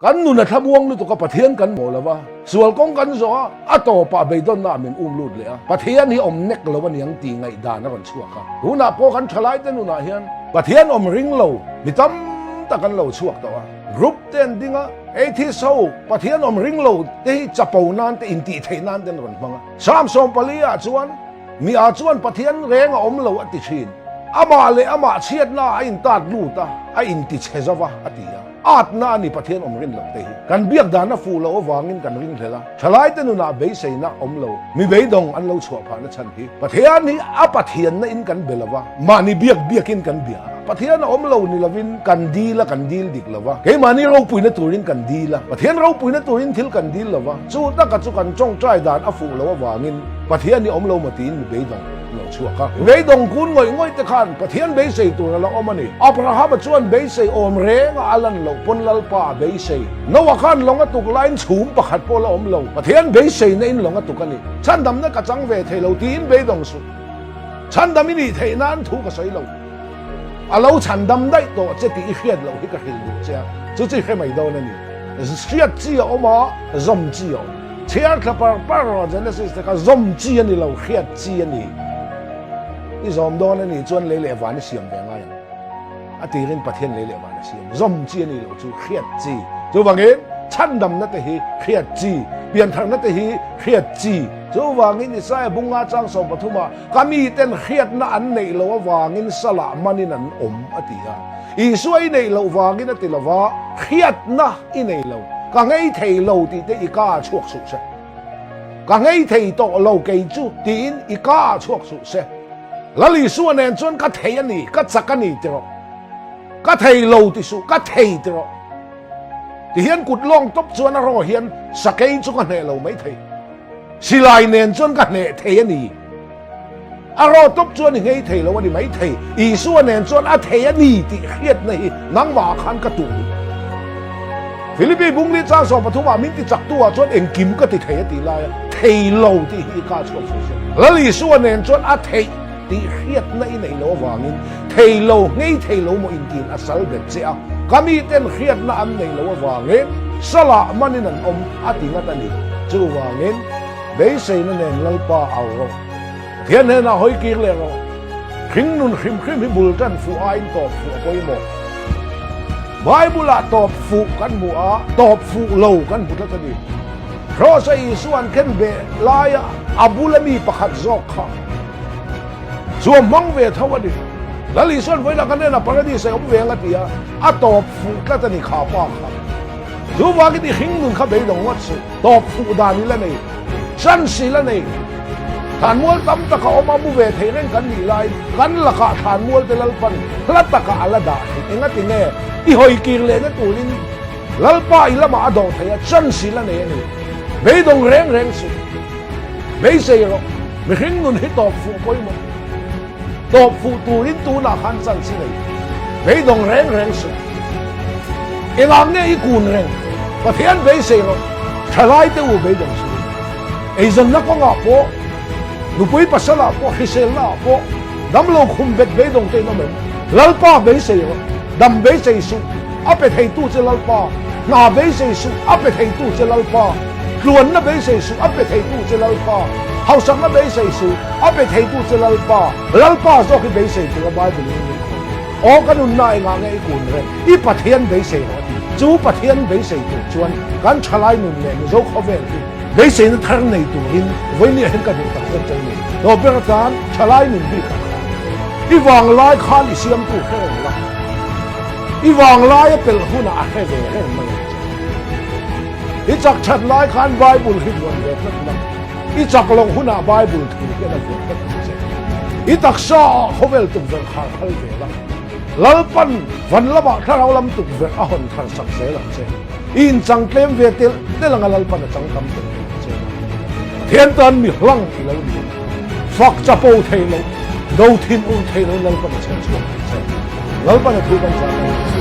กันนุนทับวงลุตุกปะเทียนกันหมดแล้ววะส่วนกงกันจ้ะอัตโตปะเบดอนนามินลุดเลยอะปะเทียนนี่อมเน็กแล้ววันยังตีไงดานะกันชั่วครับหูน่ะพอกันทลายเต้นุน่ะเฮียนปะเทียนอมริงโลมีตั้มตะกันโลชั่วตัวรูปเต้นดิ้งอะที่โซ่ปะเทียนอมริงโลที่จะปูนันที่อินติเทนันเต้นกันบ้างสามสองปลีอาจวนมีอาจวนปะเทียนแรงอมโลอติชินอามาเลยอามาเชียดหน้าอินตัดลูตาอินติเชซาวะอติยาอาจนานี่ปะเทียนอมริงโลเตะกันเบียกดานะฟูโลวางินกันริงเทละทลายเต้นุน่ะเบยเซนะอมโลมีเบยดงอันโลชัวผ่านชันทีปะเทียนนี่อาปะเทียนนะอินกันเบลวะมานี่เบียกอินกันเบียปะเทียนอมโลนี่ละวินกันดีละกันดีดิกละวะเกมานี่เราปุยนะตัวรินกันดีละปะเทียนเราปุยนะตัวรินทิลกันดีละวะจูนักกัจุกันจ้องใจดานอฟูละวะวางินปะเทียนนี่อมโลมาตีนมีเบยดงเราชัวครับเบยดงคุณง่อยตะขันปะเทียนเบยเซตัวละอมนี่อับราฮัมจวนเบยเซอมเรงอลันโลปนลลปาเบยเซนวขันลงกตุกไลน์ฉุมปะขัดปอละอมโลปะเทียนเบยเซในอินลงกตุกันนี่ฉันดำนักกัจังเวเทโลตีนเบยดงสุฉันดำมินี่เทนันถูกกับใส่โลอาเราฉันดำได้ตัวจะตีเขียดเราที่กระหินเจ้าจะให้ไม่โดนนี่เขียดจีออกมาจมจีอเชียร์กับปาร์จะนั่นสิแต่ก็จมจีนี่เราเขียดจีนี่นี่จมโดนนี่จวนเละๆวานนี่เสียมแบบไงอาตีรินประเทศเละๆวานนี่เสียมจมจีนี่เราจูเขียดจีจูว่างี้ฉันดำนั่นแต่ฮีเขียดจีเปลี่ยนทางนั่นแต่ฮีเขียดจีจูว่างี้นี่ใช่บุงอาจังสมปทุมาก็มีเต้นเขียดนั่นในเราว่างี้สละมันนี่นั่นอติยาอีสวยในเราว่างี้นั่นติละว่าเขียดนะอีในเราก็ไงเทเราตีแต่อีกาชวกสุดเสก็ไงเทโตเราเกยจูตีนอีกาชวกสุดเสแล้วลีส่วนเนี่ยจนก็เทียนี่ก็จักกันนี่เจอก็เทเราที่สุก็เทเจอที่เฮียนกุดลองตบส่วนเราเฮียนสักเกยจุกันเนี่ยเราไม่เทสิลายเนี่ยจนกันเนี่ยเทียนี่เราตบส่วนยังไงเทเราวันนี้ไม่เทอีส่วนเนี่ยจนเทียนี่ที่เฮียนนี่นังว่าขันกระตุกฟิลิปปินส์บุ้งลิจ้างสองปฐุมมินติจักตัวจนเองกิมก็ติเทตีลายเทเราที่ฮีกาชวกสุดแล้วลีส่วนเนี่ยจนเทตีเขียดในโลวางินเทโลไงเทโลโมอินกินอัศลเด็ดเจ้าก็มีเต้นเขียดนั่นในโลวางินสละมันนี่นั่นติงัดนี่จูวางินเบสนั่นเองลปาเอาเราเทียนเห็นน่ะหอยกีเลยเราขิงนุนขิมขิมให้บุลกันฟูไอ้ตอบฟูไปหมดไบเบิลตอบฟูกันมัวตอบฟูโลกันบุตรกันนี่เพราะใส่ส่วนเข็นเบลายอับุลมีประคัดจอกข้าส่วนมังเวทวดิแล้วลีส่วนไว้ละกันเนี่ยนะประเดี๋ยวเสียเวงกันที่อ่ะตอบฟูกันนี่ข้าป้าครับดูว่ากันที่หิงนุนข้าไปลงวัดสุตอบฟูดานี่ละนี่ฉันสิละนี่ฐานมวลตั้มตะเขาออกมาบุเวทเร่งกันนี่ไรกันละข้าฐานมวลเตลัลปันละตะกะละดาเองก็ติเนี่ยที่หอยกีเลยนั่นตัวนี้ลัลป้าอีละมาดอกเทียฉันสิละนี่นี่เบยดงแรงสุดเบยเสียร์ไม่หิงนุนให้ตอบฟูไปหมดตบฟูตูรินตูน่าขันสันสิเลยไม่ต้องแรงสุดเองอันนี้อีกูนแรงประเทศไม่เสียหรอกทลายเต้าไม่ต้องสุดไอ้ฉันนักก็งับพอลูกปุยปัสสาวะพอฮิเซลล่าพอดำโลกคุมเบ็ดไม่ต้องเต้นมันลัลป้าไม่เสียหรอกดำไม่เสียสุดอัปเปให้ตู้เจลัลป้าหน้าไม่เสียสุดอัปเปให้ตู้เจลัลป้าครวนน่ะไม่เสียสุดอัปเปให้ตู้เจลัลป้าเขาสั่งน่ะไม่เสียสุดอัปเปให้ตู้เจลัลป้าจอกที่ไม่เสียตัวบ้านเป็นยังไงโอ้กันนุ่นนายงานไอ้กูเนี่ยอีประเทศไม่เสียหรอกจู่ประเทศไม่เสียตัวชวนกันชลายนุ่นเนี่ยโจกเขาเวรไม่เสียนั่นทางในตัวหินวันนี้เห็นกันอยู่ต่างกันจังเลยเราเป็นการชลายนุ่นดีกันอีวางลายข้านอีเสียมตัวแค่ละอีวางลายเป็นหุ่นอาแค่เวรมันอีจักชัดลายข้านไบเบิลหินวันเวรนั่นอีจักลงหุ่นอาไบเบิลถือแค่นั้นเวรอีตักซาเขาเวลตุกเวรขาดเขาเวรลัลปันวันละบะถ้าเราลำตุกเวรอาหอนทางสักเสลังเสอินจังเตมเวติลเดลังลัลปันจังทำตุกเสเทียนตันมีหลังที่เราดูฟักจะโปเทโลดูทินอุเทโลลัลปันเสลัลปันถูกกันจ้า